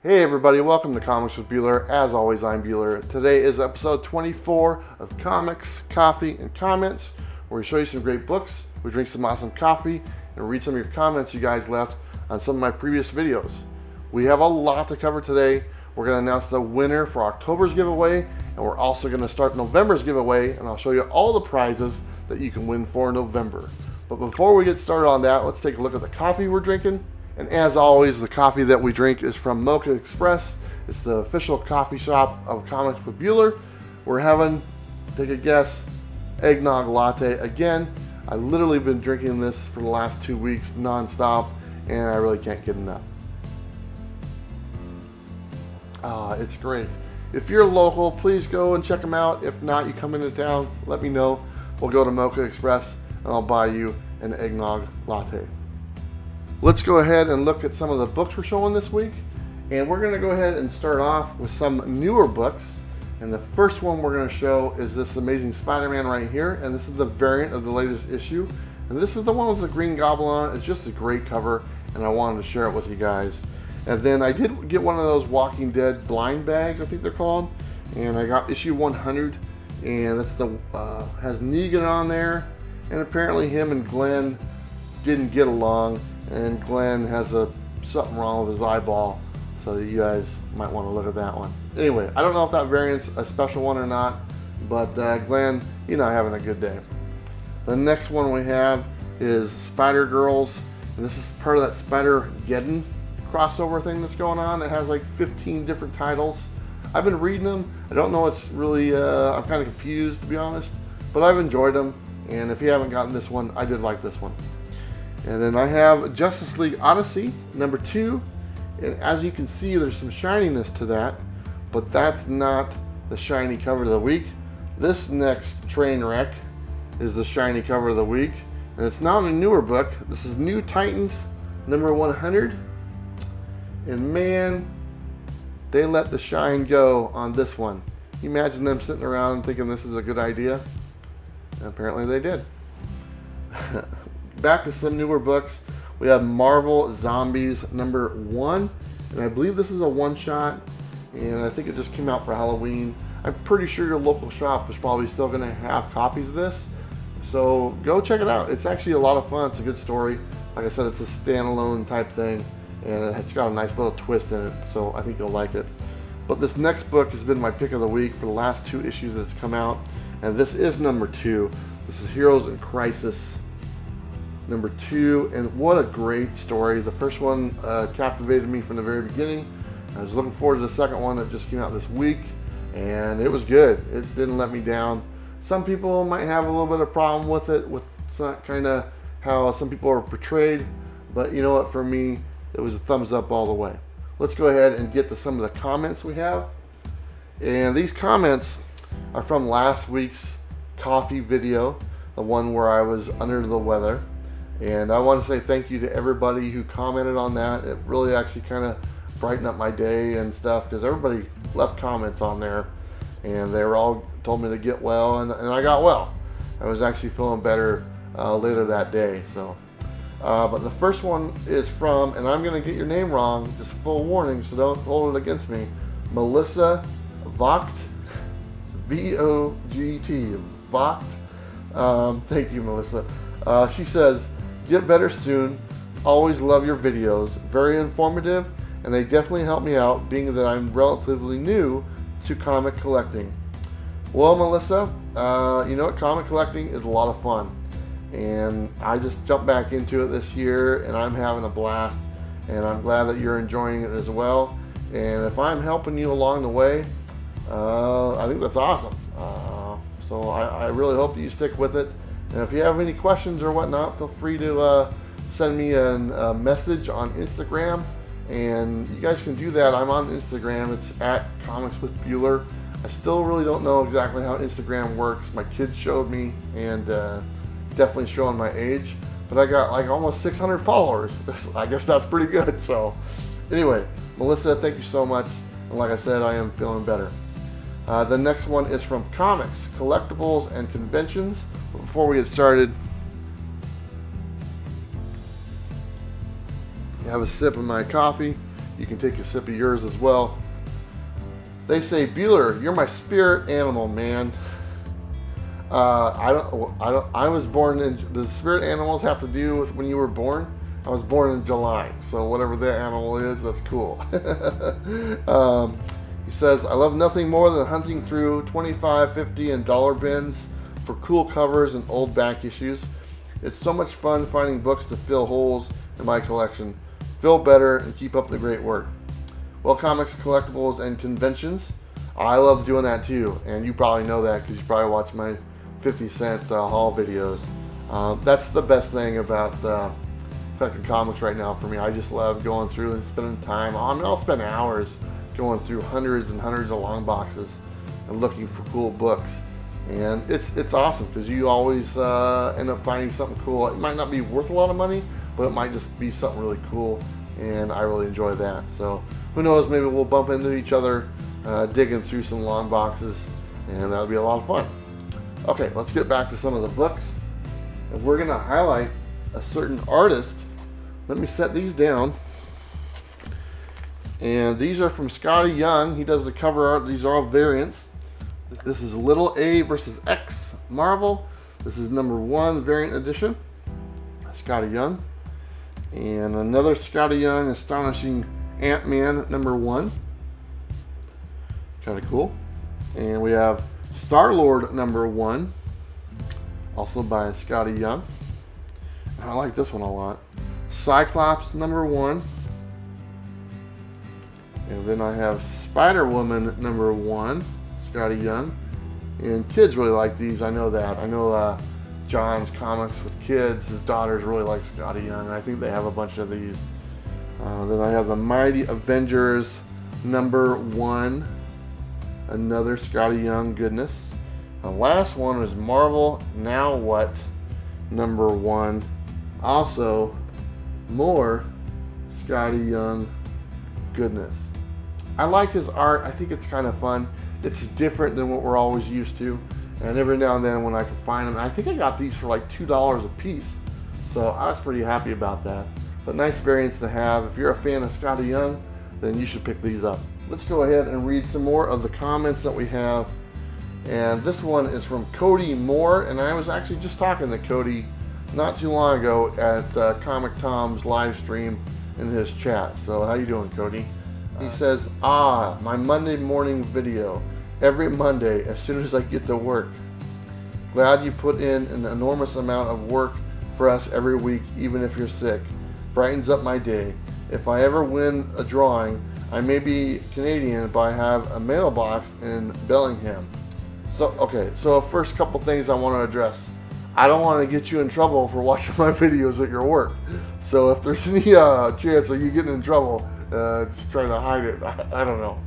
Hey everybody, welcome to Comics with Bueller. As always, I'm Bueller. Today is episode 24 of Comics, Coffee, and Comments, where we show you some great books, we drink some awesome coffee, and read some of your comments you guys left on some of my previous videos. We have a lot to cover today. We're going to announce the winner for October's giveaway, and we're also going to start November's giveaway, and I'll show you all the prizes that you can win for November. But before we get started on that, let's take a look at the coffee we're drinking. And as always, the coffee that we drink is from Mocha Express. It's the official coffee shop of Comics with Bueller. We're having, take a guess, eggnog latte again. I literally been drinking this for the last 2 weeks non-stop, and I really can't get enough. It's great. If you're local, please go and check them out. If not, you come into town, let me know. We'll go to Mocha Express and I'll buy you an eggnog latte. Let's go ahead and look at some of the books we're showing this week. And we're going to go ahead and start off with some newer books. And the first one we're going to show is this Amazing Spider-Man right here. And this is the variant of the latest issue. And this is the one with the Green Goblin on it. It's just a great cover, and I wanted to share it with you guys. And then I did get one of those Walking Dead blind bags, I think they're called. And I got issue 100. And that's the has Negan on there. And apparently him and Glenn didn't get along. And Glenn has something wrong with his eyeball, so you guys might want to look at that one. Anyway, I don't know if that variant's a special one or not, but Glenn, you're not having a good day. The next one we have is Spider Girls, and this is part of that Spider-Geddon crossover thing that's going on. It has like 15 different titles. I've been reading them. I don't know what's really, I'm kind of confused to be honest, but I've enjoyed them, and if you haven't gotten this one, I did like this one. And then I have Justice League Odyssey, number 2. And as you can see, there's some shininess to that, but that's not the shiny cover of the week. This next train wreck is the shiny cover of the week. And it's not a newer book. This is New Titans, number 100. And man, they let the shine go on this one. Can you imagine them sitting around thinking this is a good idea? And apparently they did. Back to some newer books. We have Marvel Zombies number 1, and I believe this is a one-shot, and I think it just came out for Halloween. I'm pretty sure your local shop is probably still going to have copies of this, so go check it out. It's actually a lot of fun. It's a good story. Like I said, it's a standalone type thing, and it's got a nice little twist in it, so I think you'll like it. But this next book has been my pick of the week for the last 2 issues that's come out, and this is number 2. This is Heroes in Crisis number 2, and what a great story. The first one captivated me from the very beginning. I was looking forward to the second one that just came out this week, and it was good. It didn't let me down. Some people might have a little bit of problem with it, with kind of how some people are portrayed, but you know what, for me, it was a thumbs up all the way. Let's go ahead and get to some of the comments we have. And these comments are from last week's coffee video, the one where I was under the weather. And I want to say thank you to everybody who commented on that. It really actually kind of brightened up my day and stuff, because everybody left comments on there, and they were all told me to get well, and I got well. I was actually feeling better later that day. So, but the first one is from, and I'm going to get your name wrong, just full warning, so don't hold it against me, Melissa Vogt, V-O-G-T, Vogt. Thank you, Melissa. She says, "Get better soon. Always love your videos. Very informative, and they definitely help me out, being that I'm relatively new to comic collecting." Well, Melissa, you know what? Comic collecting is a lot of fun, and I just jumped back into it this year, and I'm having a blast, and I'm glad that you're enjoying it as well. And if I'm helping you along the way, I think that's awesome. So I really hope that you stick with it. And if you have any questions or whatnot, feel free to send me a message on Instagram. And you guys can do that. I'm on Instagram. It's at Comics with Bueller. I still really don't know exactly how Instagram works. My kids showed me, and definitely showing my age. But I got like almost 600 followers. I guess that's pretty good. So anyway, Melissa, thank you so much. And like I said, I am feeling better. The next one is from Comics, Collectibles, and Conventions. Before we get started, have a sip of my coffee. You can take a sip of yours as well. They say, Bueller, you're my spirit animal, man. I was born in, does spirit animals have to do with when you were born? I was born in July, so whatever that animal is, that's cool. He says, I love nothing more than hunting through 25, 50, and dollar bins for cool covers and old back issues. It's so much fun finding books to fill holes in my collection. Feel better and keep up the great work. Well, comics, collectibles, and conventions. I love doing that too, and you probably know that because you probably watch my 50-cent haul videos. That's the best thing about collecting comics right now for me. I just love going through and spending time. I mean, I'll spend hours going through hundreds and hundreds of long boxes and looking for cool books. And it's awesome because you always end up finding something cool. It might not be worth a lot of money, but it might just be something really cool, and I really enjoy that. So who knows, maybe we'll bump into each other digging through some long boxes, and that'll be a lot of fun. Okay, let's get back to some of the books. And we're gonna highlight a certain artist. Let me set these down. And these are from Scotty Young. He does the cover art. These are all variants. This is little A versus X Marvel. This is #1 variant edition. Scotty Young. And another Scotty Young Astonishing Ant-Man #1. Kind of cool. And we have Star-Lord #1. Also by Scotty Young. I like this one a lot. Cyclops #1. And then I have Spider-Woman #1, Scotty Young. And kids really like these, I know that. I know John's Comics with Kids, his daughters really like Scotty Young. I think they have a bunch of these. Then I have the Mighty Avengers #1, another Scotty Young goodness. The last one is Marvel Now What #1, also more Scotty Young goodness. I like his art. I think it's kind of fun. It's different than what we're always used to. And every now and then when I can find them, I think I got these for like $2 a piece. So I was pretty happy about that. But nice variants to have. If you're a fan of Scotty Young, then you should pick these up. Let's go ahead and read some more of the comments that we have. And this one is from Cody Moore. And I was actually just talking to Cody not too long ago at Comic Tom's live stream in his chat. So how you doing, Cody? He says, my Monday morning video. Every Monday as soon as I get to work. Glad you put in an enormous amount of work for us every week, even if you're sick. Brightens up my day. If I ever win a drawing, I may be Canadian, but I have a mailbox in Bellingham. So, okay, so first couple things I want to address. I don't want to get you in trouble for watching my videos at your work. So if there's any chance of you getting in trouble, just trying to hide it. I don't know.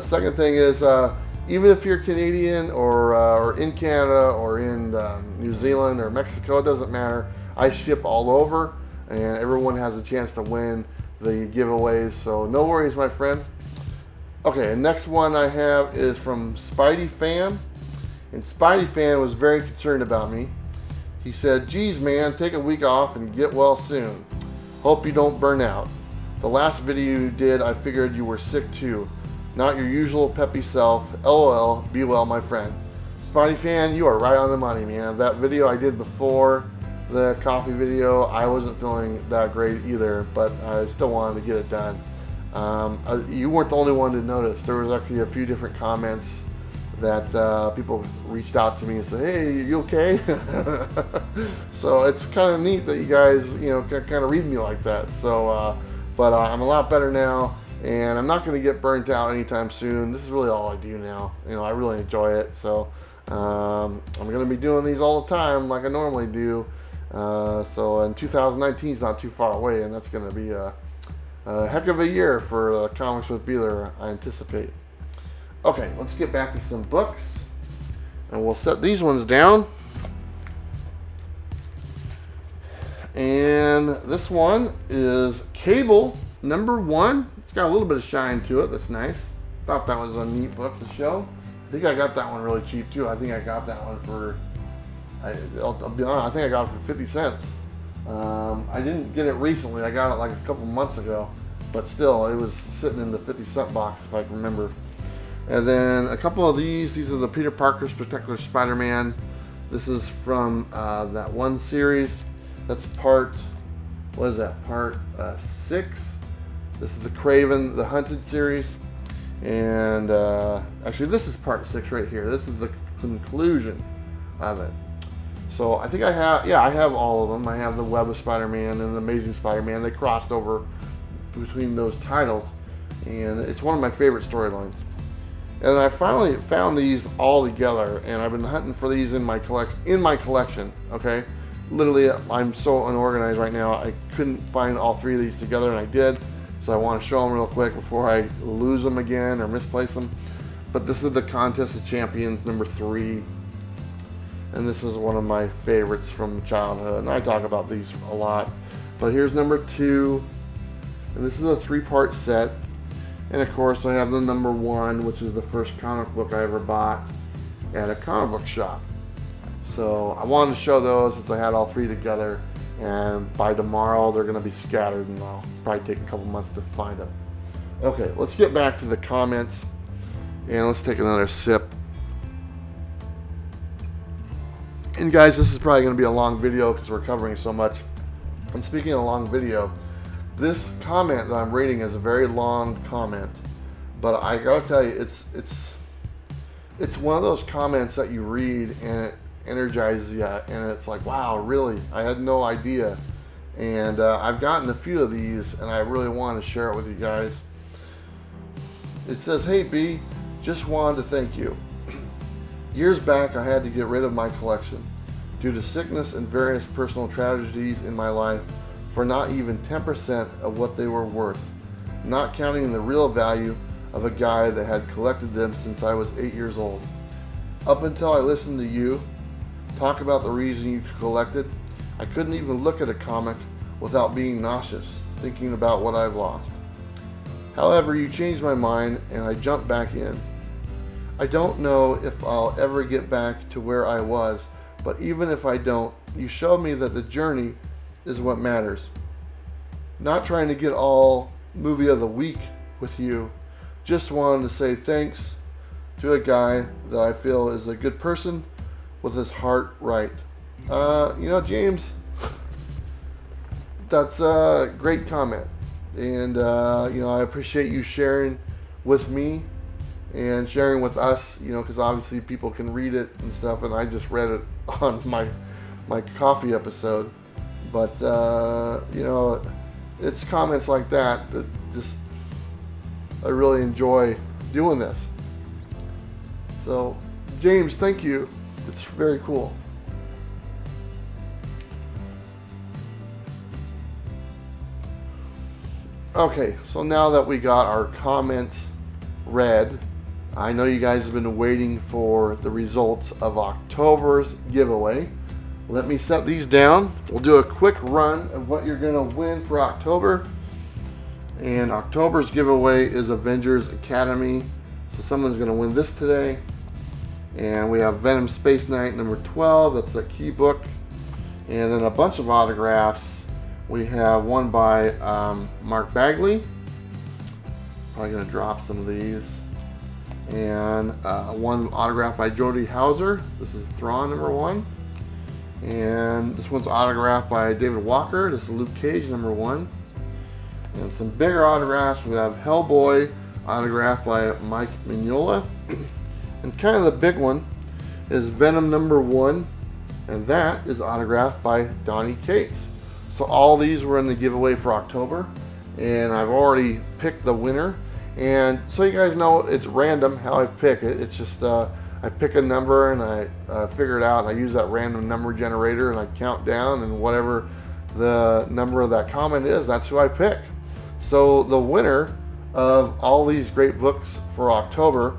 Second thing is, even if you're Canadian or in Canada or in New Zealand or Mexico, it doesn't matter. I ship all over, and everyone has a chance to win the giveaways. So no worries, my friend. Okay, next one I have is from Spidey Fan. And Spidey Fan was very concerned about me. He said, geez man, take a week off and get well soon. Hope you don't burn out. The last video you did, I figured you were sick too. Not your usual peppy self. LOL, be well my friend. Spidey Fan, you are right on the money, man. That video I did before the coffee video, I wasn't feeling that great either, but I still wanted to get it done. You weren't the only one to notice. There was actually a few different comments that people reached out to me and said, hey, you okay? So it's kind of neat that you guys, kind of read me like that. So, but I'm a lot better now, and I'm not going to get burnt out anytime soon. This is really all I do now. I really enjoy it. So I'm going to be doing these all the time like I normally do. So in 2019 is not too far away, and that's going to be a heck of a year for Comics with Bueller, I anticipate. Okay, let's get back to some books, and we'll set these ones down. And this one is Cable #1. It's got a little bit of shine to it. That's nice. Thought that was a neat book to show. I think I got that one really cheap too. I think I got that one for, I'll be honest, I think I got it for 50 cents. I didn't get it recently. I got it like a couple months ago. but still, it was sitting in the 50-cent box if I can remember. And then a couple of these are the Peter Parker Spectacular Spider-Man. This is from that one series. That's part, what is that, part 6. This is the Craven the Hunted series. And actually this is part 6 right here. This is the conclusion of it. So I think I have all of them. I have the Web of Spider-Man and the Amazing Spider-Man. They crossed over between those titles, and it's one of my favorite storylines. And I finally found these all together, and I've been hunting for these in my collection. Okay, literally, I'm so unorganized right now. I couldn't find all 3 of these together, and I did. So I want to show them real quick before I lose them again or misplace them. But this is the Contest of Champions number 3, and this is one of my favorites from childhood. And I talk about these a lot. But here's number 2, and this is a 3-part set. And of course I have the number 1, which is the first comic book I ever bought at a comic book shop. So I wanted to show those since I had all 3 together, and by tomorrow they're going to be scattered and I'll probably take a couple months to find them. Okay, let's get back to the comments and let's take another sip. And guys, this is probably going to be a long video because we're covering so much. And speaking of long video, this comment that I'm reading is a very long comment, but I gotta tell you, it's one of those comments that you read and it energizes you, and it's like, wow, really? I had no idea. And I've gotten a few of these, and I really want to share it with you guys. It says, "Hey B, just wanted to thank you. Years back, I had to get rid of my collection due to sickness and various personal tragedies in my life, for not even 10% of what they were worth, not counting the real value of a guy that had collected them since I was 8 years old. Up until I listened to you talk about the reason you collected, I couldn't even look at a comic without being nauseous, thinking about what I've lost. However, you changed my mind and I jumped back in. I don't know if I'll ever get back to where I was, but even if I don't, you showed me that the journey is what matters. Not trying to get all movie of the week with you, just wanted to say thanks to a guy that I feel is a good person with his heart right." You know, James, that's a great comment, and you know, I appreciate you sharing with me and sharing with us, you know, because obviously people can read it and stuff, and I just read it on my coffee episode. But, you know, it's comments like that that just, I really enjoy doing this. So, James, thank you. It's very cool. Okay, so now that we got our comments read, I know you guys have been waiting for the results of October's giveaway. Let me set these down. We'll do a quick run of what you're going to win for October. And October's giveaway is Avengers Academy. So someone's going to win this today. And we have Venom Space Knight number 12. That's the key book. And then a bunch of autographs. We have one by Mark Bagley. Probably going to drop some of these. And one autograph by Jody Hauser. This is Thrawn number 1. And this one's autographed by David Walker. This is Luke Cage number 1. And some bigger autographs. We have Hellboy autographed by Mike Mignola. And kind of the big one is Venom number 1. And that is autographed by Donnie Cates. So all these were in the giveaway for October. And I've already picked the winner. And so you guys know it's random how I pick it. It's just I pick a number and I figure it out. And I use that random number generator and I count down, and whatever the number of that comment is, that's who I pick. So the winner of all these great books for October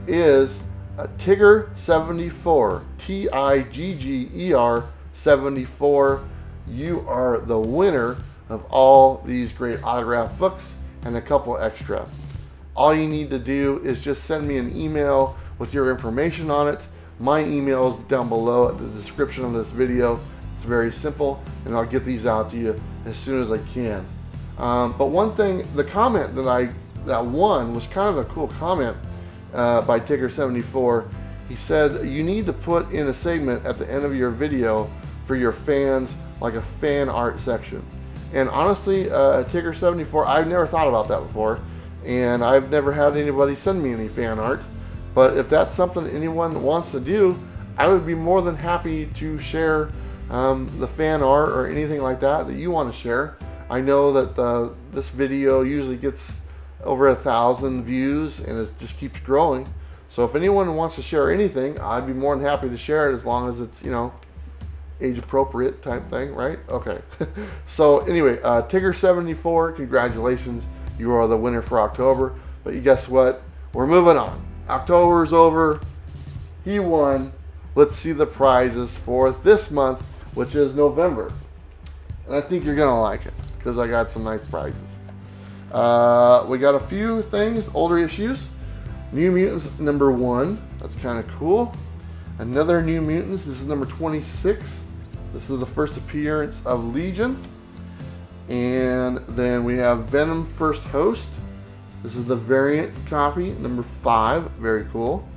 is Tigger 74, Tigger 74. You are the winner of all these great autographed books and a couple extra. All you need to do is just send me an email with your information on it. My email is down below at the description of this video. It's very simple, and I'll get these out to you as soon as I can. But one thing, the comment that won was kind of a cool comment by Tigger74. He said, you need to put in a segment at the end of your video for your fans, like a fan art section. And honestly, Tigger74, I've never thought about that before, and I've never had anybody send me any fan art. But if that's something anyone wants to do, I would be more than happy to share the fan art or anything like that you want to share. I know that this video usually gets over 1,000 views, and it just keeps growing. So if anyone wants to share anything, I'd be more than happy to share it, as long as it's, you know, age appropriate type thing, right? Okay. So anyway, Tigger74, congratulations. You are the winner for October. But you guess what? We're moving on. October's over. He won. Let's see the prizes for this month, which is November. And I think you're going to like it, because I got some nice prizes. We got a few things, older issues. New Mutants #1, that's kind of cool. Another New Mutants, this is number 26. This is the first appearance of Legion. And then we have Venom First Host. This is the variant copy, number 5, very cool.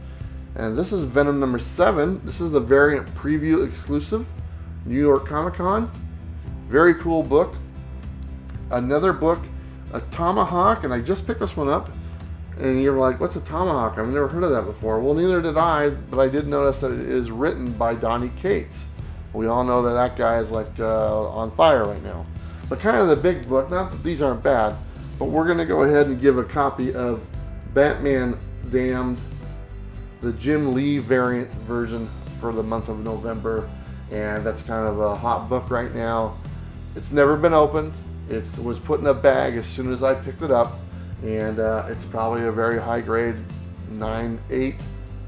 And this is Venom number 7. This is the variant preview exclusive, New York Comic Con. Very cool book. Another book, a Tomahawk, and I just picked this one up. And you're like, what's a Tomahawk? I've never heard of that before. Well, neither did I, but I did notice that it is written by Donny Cates. We all know that that guy is like on fire right now. But kind of the big book, not that these aren't bad, but we're going to go ahead and give a copy of Batman Damned, the Jim Lee variant version for the month of November. And that's kind of a hot book right now. It's never been opened. It was put in a bag as soon as I picked it up. And it's probably a very high grade, 9.8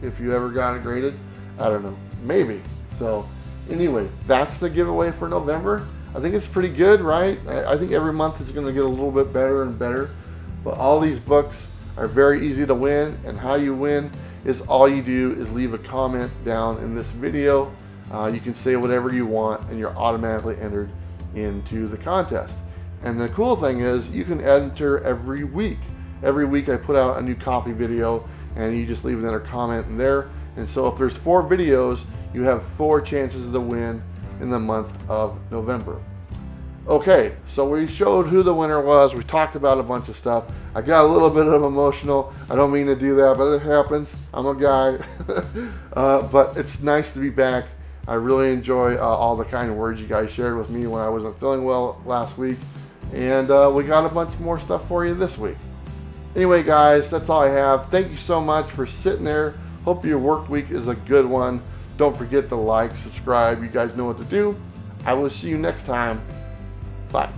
if you ever got it graded. I don't know, maybe. So anyway, that's the giveaway for November. I think it's pretty good, right? I think every month it's going to get a little bit better and better. But all these books are very easy to win, and how you win is all you do is leave a comment down in this video. You can say whatever you want, and you're automatically entered into the contest. And the cool thing is you can enter every week. Every week I put out a new coffee video, and you just leave another comment in there. And so if there's 4 videos, you have 4 chances to win in the month of November. Okay, so we showed who the winner was. We talked about a bunch of stuff. I got a little bit of emotional. I don't mean to do that, but it happens. I'm a guy. But it's nice to be back. I really enjoy all the kind words you guys shared with me when I wasn't feeling well last week. And we got a bunch more stuff for you this week. Anyway, guys, that's all I have. Thank you so much for sitting there. Hope your work week is a good one. Don't forget to like, subscribe. You guys know what to do. I will see you next time. Bye.